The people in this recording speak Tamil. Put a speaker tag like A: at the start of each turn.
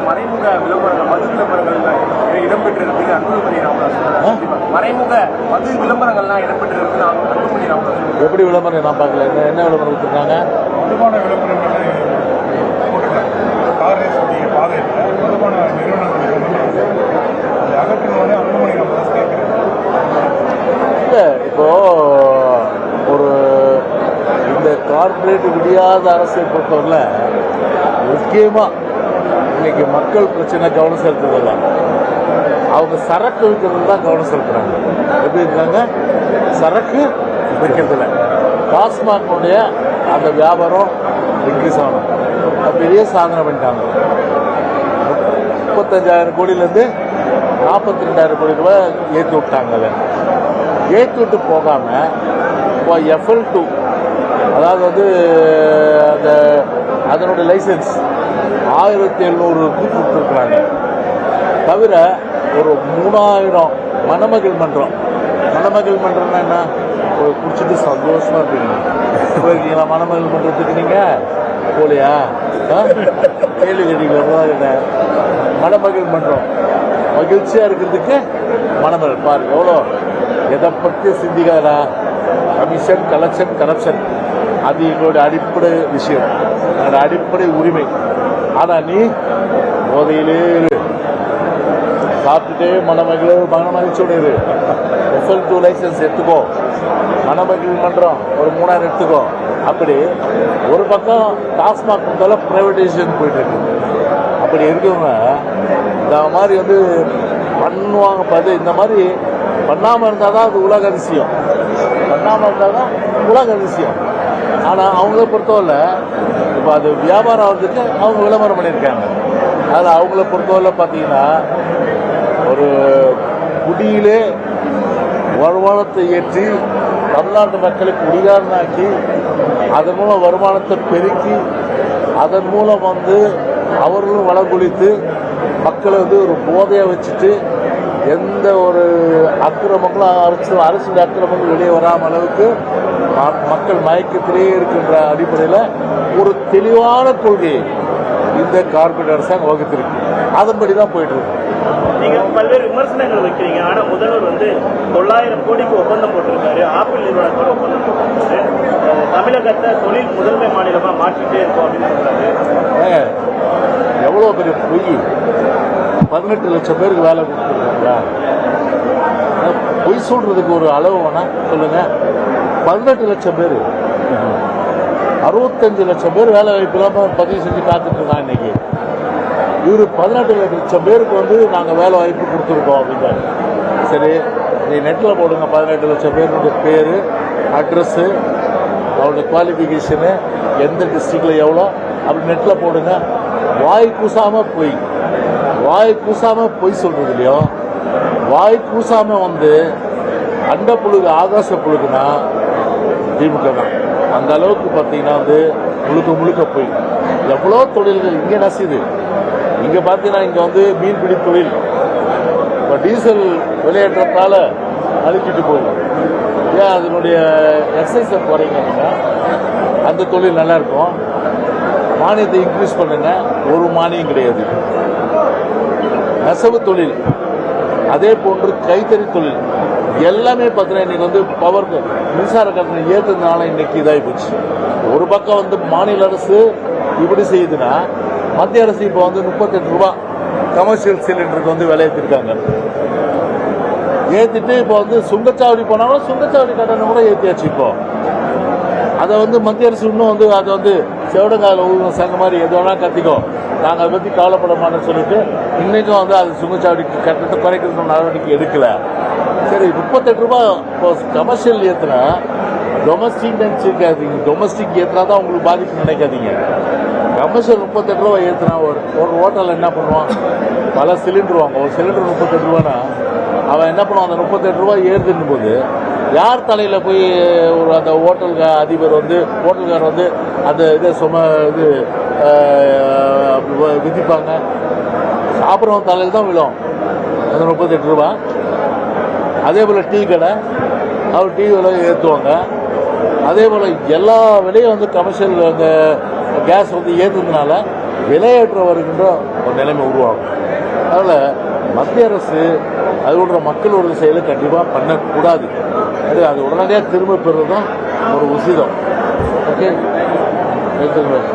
A: மறைமுக விளம்பரங்கள் மது விளம்பரங்கள் இடம்பெற்றிருக்கு அன்புமணி ராமதாஸ். மறைமுக மது விளம்பரங்கள்லாம் இடம்பெற்றிருக்கு அன்புமணி ராமதாஸ்.
B: எப்படி விளம்பரம் நான் பார்க்கல. என்ன விளம்பரம் கொடுத்துருக்காங்க?
C: மதுபான விளம்பரங்கள் கார் ரேஸ் பாதையில் மதுபான நிறுவனங்களுக்கு அதை அகற்றணும்னு அன்புமணி ராமதாஸ் கேட்குறேன்.
B: இல்லை, இப்போ ஒரு இந்த கார்பரேட் விடியாத அரசை பொறுத்தவரையில் முக்கியமாக இன்னைக்கு மக்கள் பிரச்சனை கவனம் செலுத்துறதில்ல, அவங்க சரக்கு விற்கிறது தான் கவனம் செலுத்துறாங்க. எப்படி இருக்காங்க? சரக்கு விற்கிறதுல டாஸ்மாகனுடைய அந்த வியாபாரம் இன்க்ரீஸ் ஆகணும். பெரிய சாதனை பண்ணிட்டாங்க. 35,000 கோடியிலேருந்து 42,000 கோடி ரூபாய் ஏற்றி விட்டாங்க. அதை ஏற்றி விட்டு போகாமல் இப்போ FL2 அதாவது வந்து அந்த அதனுடைய லைசன்ஸ் 1700க்கு கொடுத்துருக்குறாங்க. தவிர ஒரு 3000 மணமகள் மன்றம்னா என்ன? ஒரு குடிச்சிட்டு சந்தோஷமாக இருப்பீங்க. போயிருக்கீங்களா மணமகள் மன்றத்துக்கு? நீங்கள் போலியா? கேள்வி கேட்டீங்களா? மணமகள் மன்றம் மகிழ்ச்சியாக இருக்கிறதுக்கு மணமகள் பாருங்க எவ்வளோ எதை பற்றி சிந்திக்காதா. கமிஷன், கலெக்ஷன், கரப்ஷன் அது எங்களுடைய அடிப்படை விஷயம், என்னோட அடிப்படை உரிமை. ஆனால் நீ போதையிலே இரு, சாப்பிட்டுட்டே மனமகிழ்ச்சியோட இரு. FL2 லைசன்ஸ் எடுத்துக்கோ, மணமகள் மன்றம் ஒரு 3000 எடுத்துக்கோ. அப்படி ஒரு பக்கம் டாஸ்மாக் இருந்தாலும் ப்ரைவேடைசேஷன் போயிட்டு இருக்கு. அப்படி இருக்கவங்க இந்த மாதிரி வந்து பண்ணுவாங்க. பார்த்து இந்த மாதிரி பண்ணாமல் இருந்தால் தான் அது உலக அதிசயம், பண்ணாமல் இருந்தால் தான் உலக அதிசயம். ஆனால் அவங்கள பொறுத்தவரை இப்போ அது வியாபாரம் ஆகிறதுக்கு அவங்க விளம்பரம் பண்ணியிருக்காங்க. அதில் அவங்கள பொறுத்தவரை பார்த்தீங்கன்னா ஒரு குடியிலே வருமானத்தை ஏற்றி தமிழ்நாட்டு மக்களை குடிகாரனாக்கி அதன் மூலம் வருமானத்தை பெருக்கி அதன் மூலம் வந்து அவர்களும் வளங்குளித்து மக்களை வந்து ஒரு போதையை வச்சுட்டு எந்த ஒரு அக்கிரமங்களும் அரசுடைய அக்கிரமங்கள் வெளியே வராமல் அளவுக்கு மக்கள் மயக்கத்திலேயே இருக்கின்ற அடிப்படையில் ஒரு தெளிவான கொள்கையை இந்த கார்பரேட் அரசாங்கம் வகுத்திருக்கு. அதன்படி தான் போயிட்டு இருக்கு.
D: நீங்க பல்வேறு விமர்சனங்கள் வைக்கிறீங்க. ஆனா முதல்வர் வந்து 900 கோடிக்கு ஒப்பந்தம் போட்டிருக்காரு. ஆப்பிள் நிறுவனத்தோட ஒப்பந்தம் போட்டிருக்காரு. தமிழகத்தை தொழில் முதன்மை மாநிலமா மாற்றிட்டே இருக்கும் அப்படின்னு சொல்றாரு.
B: எவ்வளோ பெரிய பொய்! 18 லட்சம் பேருக்கு வேலை கொடுத்துருக்காங்களா? பொய் சொல்றதுக்கு ஒரு அளவு வேணா சொல்லுங்க. 18 லட்சம் பேர், 65 லட்சம் பேர் வேலை வாய்ப்பு இல்லாமல் பதிவு செஞ்சு காத்துட்டு இருக்காங்க. இன்னைக்கு இவர் 18 லட்சம் பேருக்கு வந்து நாங்கள் வேலை வாய்ப்பு கொடுத்துருக்கோம் அப்படின்றாரு. சரி, நீ நெட்டில் போடுங்க 18 லட்சம் பேருடைய பேர், அட்ரஸ்ஸு, அவருடைய குவாலிஃபிகேஷனு, எந்த டிஸ்ட்ரிக்டில் எவ்வளோ அப்படி நெட்டில் போடுங்க. வாய் கூசாமல் பொய் சொல்கிறது இல்லையோ, வாய் கூசாமல் வந்து அண்ட புழுகு ஆகாச புழுகுனா திமுக தான். அந்த அளவுக்கு பார்த்தீங்கன்னா வந்து முழுக்க போய் எவ்வளோ தொழில்கள் இங்கே நசிது. இங்கே பார்த்தீங்கன்னா இங்கே வந்து மீன்பிடி தொழில் இப்போ டீசல் விலையேற்றத்தால் அழிச்சிட்டு போயிடும். ஏன் அதனுடைய எக்ஸைஸை குறைங்க, அந்த தொழில் நல்லாயிருக்கும். மானியத்தை இன்க்ரீஸ் பண்ணுங்க, ஒரு மானியம் கிடையாது. நெசவு தொழில் அதே போன்று கைத்தறி தொழில் எல்லாமே பார்த்தீங்கன்னா இன்னைக்கு வந்து பவர் மின்சார கட்டணம் ஏற்றுனால இன்னைக்கு இதாகி போச்சு. ஒரு பக்கம் வந்து மாநில அரசு இப்படி செய்யுதுன்னா மத்திய அரசு இப்போ வந்து 38 ரூபா கமர்ஷியல் சிலிண்டருக்கு வந்து விலையேற்றிருக்காங்க. ஏற்றிட்டு இப்போ வந்து சுங்கச்சாவடி போனாலும் சுங்கச்சாவடி கட்டணம் கூட ஏற்றியாச்சு. இப்போ அதை வந்து மத்திய அரசு இன்னும் வந்து அதை வந்து செவடங்கால ஊழல் சங்க மாதிரி எது வேணா கத்திக்கோ, நாங்கள் அதை பற்றி கவலைப்பட மாட்டோம்னு சொல்லிட்டு இன்றைக்கும் வந்து அது சுங்கச்சாவடி கட்டணத்தை குறைக்கிறது நடவடிக்கை எடுக்கலை. சரி, 38 ரூபா இப்போ கமர்ஷியல் ஏற்றுனா டொமஸ்டிக் நினச்சிருக்காதீங்க. டொமஸ்டிக் ஏற்றினா தான் உங்களுக்கு பாதிப்பு நினைக்காதீங்க. கமர்ஷியல் 38 ரூபா ஏற்றினா ஒரு ஹோட்டலில் என்ன பண்ணுவான், பல சிலிண்டர் வாங்க. ஒரு சிலிண்டர் 38 ரூபானா அவன் என்ன பண்ணுவான், அந்த 38 ரூபா ஏறுதுன்னும் போது யார் தலையில் போய் ஒரு அந்த அதிபர் வந்து ஹோட்டல்கார் வந்து அந்த இதை விதிப்பாங்க. சாப்பிட்றவன் தலையில் தான் விழும் அந்த 38 ரூபா. அதே போல் டீ கடை, அவர் டீ விலை ஏற்றுவாங்க. அதே போல் எல்லா விலையும் வந்து கமர்ஷியல் அந்த கேஸ் வந்து ஏற்றுறதுனால விலையேற்றம் வருகின்ற ஒரு நிலைமை உருவாகும். அதனால் மத்திய அரசு அதோட மக்களோட செயலை கண்டிப்பாக பண்ணக்கூடாது. அது உடனடியாக திரும்ப பெறுறது தான் ஒரு உசிதம். ஓகே, எடுத்துக்கணும்.